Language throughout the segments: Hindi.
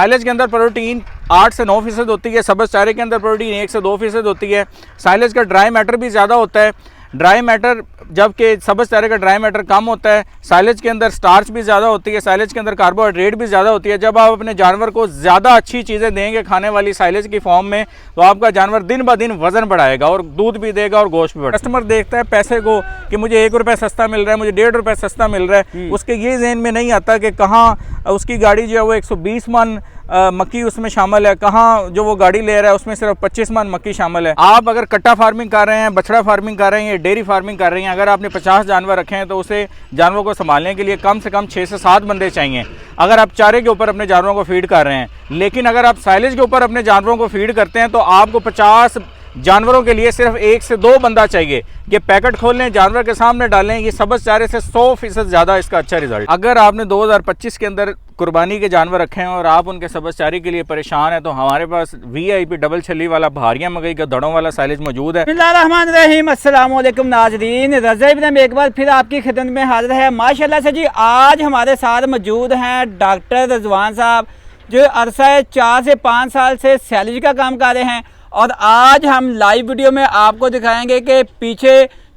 साइलेज के अंदर प्रोटीन 8 से 9% होती है, सब्ज़ चारे के अंदर प्रोटीन 1 से 2% होती है। साइलेज का ड्राई मैटर भी ज़्यादा होता है, ड्राई मैटर जबकि सब्ज़ चारे का ड्राई मैटर कम होता है। साइलेज के अंदर स्टार्च भी ज़्यादा होती है, साइलेज के अंदर कार्बोहाइड्रेट भी ज़्यादा होती है। जब आप अपने जानवर को ज़्यादा अच्छी चीज़ें देंगे खाने वाली साइलेज की फॉर्म में, तो आपका जानवर दिन ब दिन वज़न बढ़ाएगा और दूध भी देगा और गोश्त भी बढ़ेगा। कस्टमर देखता है पैसे को कि मुझे 1 रुपये सस्ता मिल रहा है, मुझे 1.5 रुपये सस्ता मिल रहा है, उसके ये जहन में नहीं आता कि कहाँ उसकी गाड़ी जो है वो 120 मन मक्की उसमें शामिल है, कहाँ जो वो गाड़ी ले रहा है उसमें सिर्फ 25 मन मक्की शामिल है। आप अगर कट्टा फार्मिंग कर रहे हैं, बछड़ा फार्मिंग कर रहे हैं या डेयरी फार्मिंग कर रहे हैं, अगर आपने 50 जानवर रखे हैं तो उसे जानवरों को संभालने के लिए कम से कम 6 से 7 बंदे चाहिए। अगर आप चारे के ऊपर अपने जानवरों को फीड कर रहे हैं, लेकिन अगर आप साइलेज के ऊपर अपने जानवरों को फीड करते हैं तो आपको 50 जानवरों के लिए सिर्फ 1 से 2 बंदा चाहिए। ये पैकेट खोलें, जानवर के सामने डालें, ये सब्ज़ चारे से 100% ज़्यादा इसका अच्छा रिजल्ट। अगर आपने 2025 के अंदर कुर्बानी के जानवर रखे हैं और आप उनके सब्ज़ चारे के लिए परेशान हैं, तो हमारे पास VIP डबल छली वाला भारिया मकई का दड़ों वाला साइलेज मौजूद है। बिस्मिल्लाहिर्रहमानिर्रहीम, अस्सलाम वालेकुम नाज़रीन, रज़ा इब्न एक बार फिर आपकी खिदमत में हाजिर है माशाल्लाह से जी। आज हमारे साथ मौजूद हैं डॉक्टर रजवान साहब, जो अरसा 4 से 5 साल से सैलरी का काम कर रहे हैं। और आज हम लाइव वीडियो में आपको दिखाएंगे कि पीछे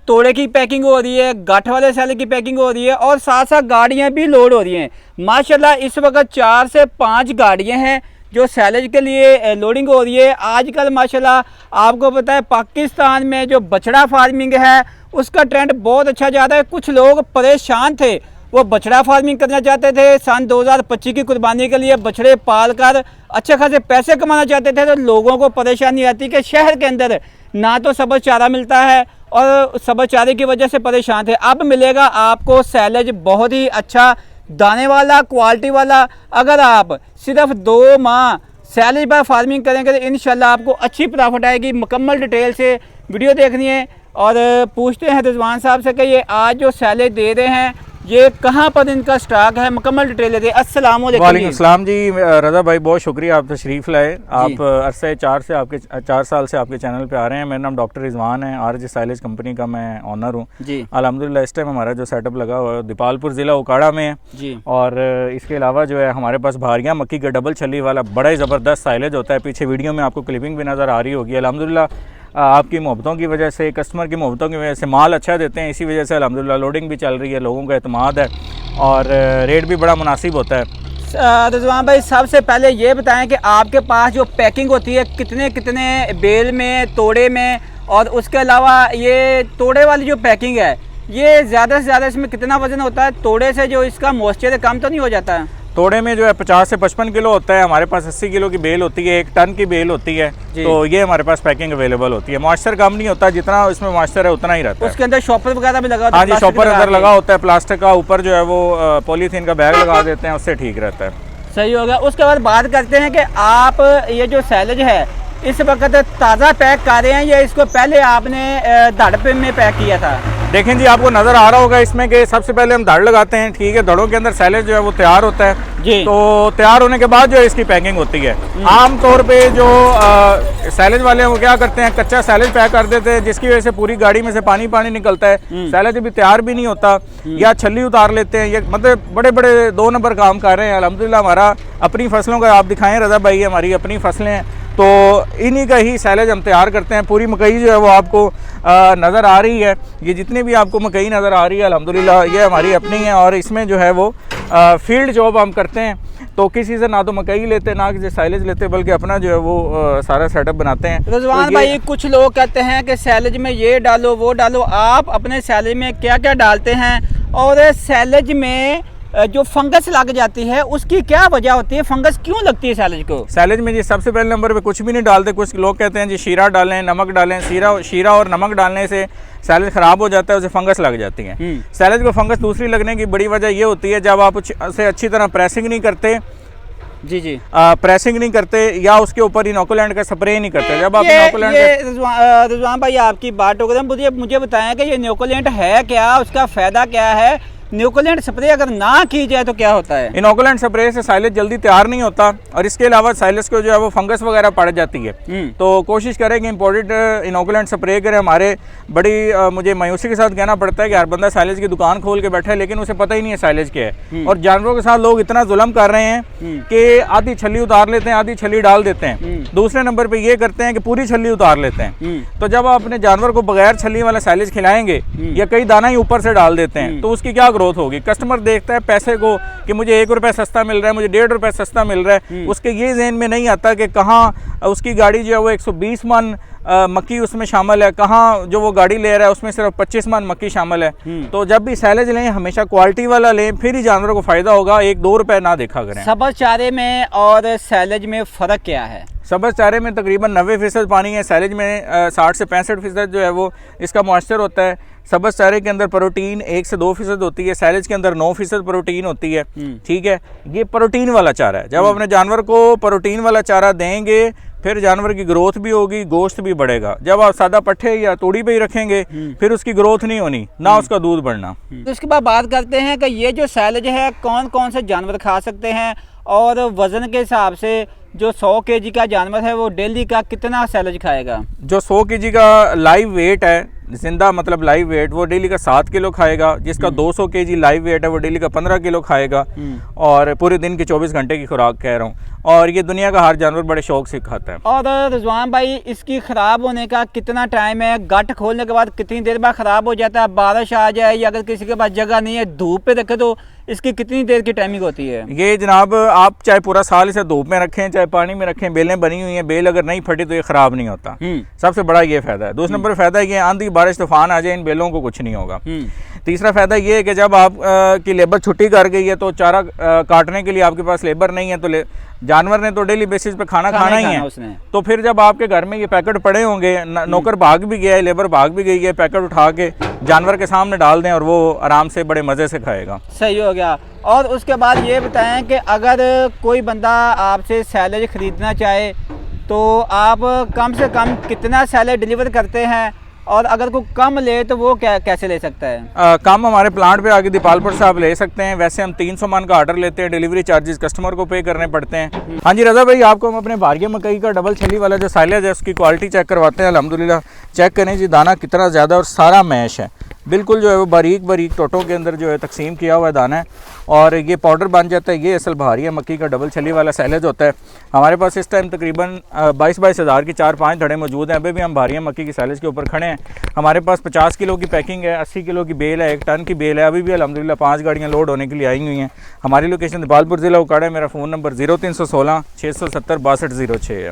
तोड़े की पैकिंग हो रही है, गाठ वाले सैलरी की पैकिंग हो रही है और साथ साथ गाड़ियाँ भी लोड हो रही हैं। माशाल्लाह इस वक्त 4 से 5 गाड़ियाँ हैं जो सैलरी के लिए लोडिंग हो रही है। आजकल माशाल्लाह आपको पता है पाकिस्तान में जो बछड़ा फार्मिंग है उसका ट्रेंड बहुत अच्छा जाता है। कुछ लोग परेशान थे, वो बछड़ा फार्मिंग करना चाहते थे, सन 2025 की कुर्बानी के लिए बछड़े पाल कर अच्छे खासे पैसे कमाना चाहते थे। तो लोगों को परेशानी आती कि शहर के अंदर ना तो सब्ज़ चारा मिलता है और सब्ज़ चारे की वजह से परेशान थे। अब मिलेगा आपको सैलेज बहुत ही अच्छा दाने वाला, क्वालिटी वाला। अगर आप सिर्फ 2 माह सैलेज पर फार्मिंग करेंगे तो इंशाल्लाह आपको अच्छी प्रॉफिट आएगी। मुकम्मल डिटेल से वीडियो देखनी है और पूछते हैं रिजवान साहब से कि ये आज जो सैलेज दे रहे हैं ये कहाँ पर इनका स्टॉक है, मुकम्मल डिटेल दे। अस्सलाम वालेकुम जी। रज़ा भाई बहुत शुक्रिया, आप तशरीफ़ लाए। आप अरसे 4 साल से आपके चैनल पे आ रहे हैं। मेरा नाम डॉक्टर रिजवान है, RJ साइलेज कंपनी का मैं ऑनर हूँ जी। अल्हम्दुलिल्लाह इस टाइम हमारा जो सेटअप लगा हुआ है दीपालपुर ज़िला उकाड़ा में है जी। और इसके अलावा जो है हमारे पास भारिया मक्की का डबल छली वाला बड़ा ही ज़बरदस्त साइलेज होता है। पीछे वीडियो में आपको क्लिपिंग भी नज़र आ रही होगी। अल्हम्दुलिल्लाह आपकी मोहब्बतों की वजह से, कस्टमर की मोहब्बतों की वजह से माल अच्छा देते हैं, इसी वजह से अल्हम्दुलिल्लाह लोडिंग भी चल रही है, लोगों का एतमाद है और रेट भी बड़ा मुनासिब होता है। रिजवान भाई सबसे पहले ये बताएं कि आपके पास जो पैकिंग होती है कितने कितने बेल में, तोड़े में, और उसके अलावा ये तोड़े वाली जो पैकिंग है ये ज़्यादा से ज़्यादा इसमें कितना वज़न होता है? तोड़े से जो इसका मॉइस्चर कम तो नहीं हो जाता है? तोड़े में जो है 50 से 55 किलो होता है, हमारे पास 80 किलो की बेल होती है, 1 टन की बेल होती है, तो ये हमारे पास पैकिंग अवेलेबल होती है। मॉइस्चर कम नहीं होता, जितना इसमें मॉइस्चर है उतना ही रहता है। उसके अंदर शॉपर वगैरह भी लगा होता है? हाँ जी, शॉपर अंदर लगा होता है प्लास्टिक का, ऊपर जो है वो पॉलीथीन का बैग लगा देते हैं, उससे ठीक रहता है। सही हो गया। उसके बाद बात करते हैं कि आप ये जो सैलेज है इस वक्त ताज़ा पैक कर रहे हैं या इसको पहले आपने धड़ पे में पैक किया था? देखें जी, आपको नज़र आ रहा होगा इसमें कि सबसे पहले हम धड़ लगाते हैं, ठीक है। धड़ों के अंदर सैलेज जो है वो तैयार होता है जी। तो तैयार होने के बाद जो है इसकी पैकिंग होती है। आम तौर पे जो सैलेज वाले हैं वो क्या करते हैं, कच्चा सैलेज पैक कर देते हैं, जिसकी वजह से पूरी गाड़ी में से पानी निकलता है, सैलेज भी तैयार भी नहीं होता, या छल्ली उतार लेते हैं। ये मतलब बड़े बड़े 2 नंबर काम कर रहे हैं। अल्हम्दुलिल्लाह हमारा अपनी फसलों का आप दिखाएं रज़ा भाई, हमारी अपनी फसलें हैं, तो इन्हीं का ही सैलेज हम तैयार करते हैं। पूरी मकई जो है वो आपको नज़र आ रही है, ये जितनी भी आपको मकई नज़र आ रही है अल्हम्दुलिल्लाह ये हमारी अपनी है। और इसमें जो है वो फील्ड जॉब हम करते हैं, तो किसी से ना तो मकई लेते ना किसी साइलेज लेते, बल्कि अपना जो है वो सारा सेटअप बनाते हैं। रिजवान तो भाई कुछ लोग कहते हैं कि सैलेज में ये डालो वो डालो, आप अपने सैलेज में क्या क्या डालते हैं और सैलेज में जो फंगस लग जाती है उसकी क्या वजह होती है? फंगस क्यों लगती है सैलेज को? सैलेज में जी सबसे पहले नंबर पे कुछ भी नहीं डालते। कुछ लोग कहते हैं जी शीरा डालें, नमक डालें। शीरा और नमक डालने से सैलेज ख़राब हो जाता है, उसे फंगस लग जाती है। सैलेज को फंगस दूसरी लगने की बड़ी वजह ये होती है जब आप उसे अच्छी तरह प्रेसिंग नहीं करते जी प्रेसिंग नहीं करते या उसके ऊपर इनोकुलेंट का स्प्रे नहीं करते। जब आप रिजवान भाई आपकी बात हो गई, मुझे बताएं कि ये इनोकुलेंट है क्या, उसका फ़ायदा क्या है? न्यूक्लियंट स्प्रे अगर ना की जाए तो क्या होता है? इनोकुलेंट स्प्रे से साइलेज जल्दी तैयार नहीं होता और इसके अलावा साइलेज को जो है वो फंगस वगैरह पड़ जाती है। तो कोशिश करें कि इम्पोर्टेड इनोकुलेंट स्प्रे करें। हमारे बड़ी मुझे मायूसी के साथ कहना पड़ता है कि हर बंदा साइलेज की दुकान खोल के बैठा है लेकिन उसे पता ही नहीं है साइलेज क्या है। और जानवरों के साथ लोग इतना जुल्म कर रहे हैं कि आधी छली उतार लेते हैं, आधी छली डाल देते हैं। दूसरे नंबर पे ये करते हैं कि पूरी छली उतार लेते हैं। तो जब आप अपने जानवर को बगैर छली वाला साइलेज खिलाएंगे या कई दाना ही ऊपर से डाल देते हैं तो उसकी क्या ग्रोथ होगी? कस्टमर देखता है पैसे को कि मुझे 1 रुपया सस्ता मिल रहा है, मुझे 1.5 रुपया सस्ता मिल रहा है, उसके ये ज़हन में नहीं आता कि कहाँ उसकी गाड़ी जो है वो 120 मन मक्की उसमें शामिल है, कहाँ जो वो गाड़ी ले रहा है उसमें सिर्फ 25 मन मक्की शामिल है। तो जब भी साइलेज लें हमेशा क्वालिटी वाला लें, फिर ही जानवरों को फ़ायदा होगा। 1-2 रुपए ना देखा करें। सब्ज़ चारे में और साइलेज में फ़र्क क्या है? सब्ज़ चारे में तकरीबन 90% पानी है, साइलेज में 60 से 65% जो है वो इसका मॉइस्चर होता है। सब्ज़ चारे के अंदर प्रोटीन 1 से 2% होती है, साइलेज के अंदर 9% प्रोटीन होती है। ठीक है, ये प्रोटीन वाला चारा है। जब अपने जानवर को प्रोटीन वाला चारा देंगे फिर जानवर की ग्रोथ भी होगी, गोश्त भी बढ़ेगा। जब आप सादा पट्ठे या तोड़ी पे ही रखेंगे फिर उसकी ग्रोथ नहीं होनी, ना उसका दूध बढ़ना। तो इसके बाद बात करते हैं कि ये जो साइलेज है कौन कौन से जानवर खा सकते हैं और वज़न के हिसाब से जो 100 केजी का जानवर है वो डेली का कितना साइलेज खाएगा? जो 100 केजी का लाइव वेट है, जिंदा मतलब लाइव वेट, वो डेली का 7 किलो खाएगा। जिसका 200 केजी लाइव वेट है वो डेली का 15 किलो खाएगा। और पूरे दिन की 24 घंटे की खुराक कह रहा हूँ। और ये दुनिया का हर जानवर बड़े शौक से खाता है। और रिजवान भाई इसकी ख़राब होने का कितना टाइम है? गट खोलने के बाद कितनी देर बाद ख़राब हो जाता है? बारिश आ जाए या अगर किसी के पास जगह नहीं है धूप पे रखे तो इसकी कितनी देर की टाइमिंग होती है? ये जनाब आप चाहे पूरा साल इसे धूप में रखें चाहे पानी में रखें, बेलें बनी हुई हैं, बेल अगर नहीं फटी तो ये ख़राब नहीं होता। सबसे बड़ा ये फ़ायदा है। दूसरे नंबर फ़ायदा ये आंधी बारिश तूफान आ जाए इन बेलों को कुछ नहीं होगा। तीसरा फ़ायदा ये है कि जब आप की लेबर छुट्टी कर गई है तो चारा काटने के लिए आपके पास लेबर नहीं है तो जानवर ने तो डेली बेसिस पे खाना ही है उसने। तो फिर जब आपके घर में ये पैकेट पड़े होंगे, नौकर भाग भी गया है, लेबर भाग भी गई है, पैकेट उठा के जानवर के सामने डाल दें और वो आराम से बड़े मज़े से खाएगा। सही हो गया। और उसके बाद ये बताएं कि अगर कोई बंदा आपसे साइलेज ख़रीदना चाहे तो आप कम से कम कितना साइलेज डिलीवर करते हैं और अगर कोई कम ले तो वो कैसे ले सकता है? कम हमारे प्लांट पे आके दीपालपुर से आप ले सकते हैं। वैसे हम 300 मन का ऑर्डर लेते हैं, डिलीवरी चार्जेस कस्टमर को पे करने पड़ते हैं। हाँ जी रज़ा भाई, आपको हम अपने भारिया मकई का डबल छली वाला जो साइलेज है उसकी क्वालिटी चेक करवाते हैं। अल्हम्दुलिल्लाह चेक करें जी, दाना कितना ज़्यादा और सारा मैश है, बिल्कुल जो है वो बारीक बारीक टोटों के अंदर जो है तकसीम किया हुआ दाना है और ये पाउडर बन जाता है। ये असल भारिया मक्की का डबल छली वाला साइलेज होता है। हमारे पास इस टाइम तकरीबन 22-22 हज़ार की 4-5 धड़े मौजूद हैं। अभी भी हम भारिया मक्की की साइलेज के ऊपर खड़े हैं। हमारे पास 50 किलो की पैकिंग है, 80 किलो की बेल है, 1 टन की बेल है। अभी भी अल्हम्दुलिल्लाह 5 गाड़ियाँ लोड होने के लिए आई हुई हैं। हमारी लोकेशन दीपालपुर ज़िला उकाड़ा है। मेरा फ़ोन नंबर 0316 670 6206 है।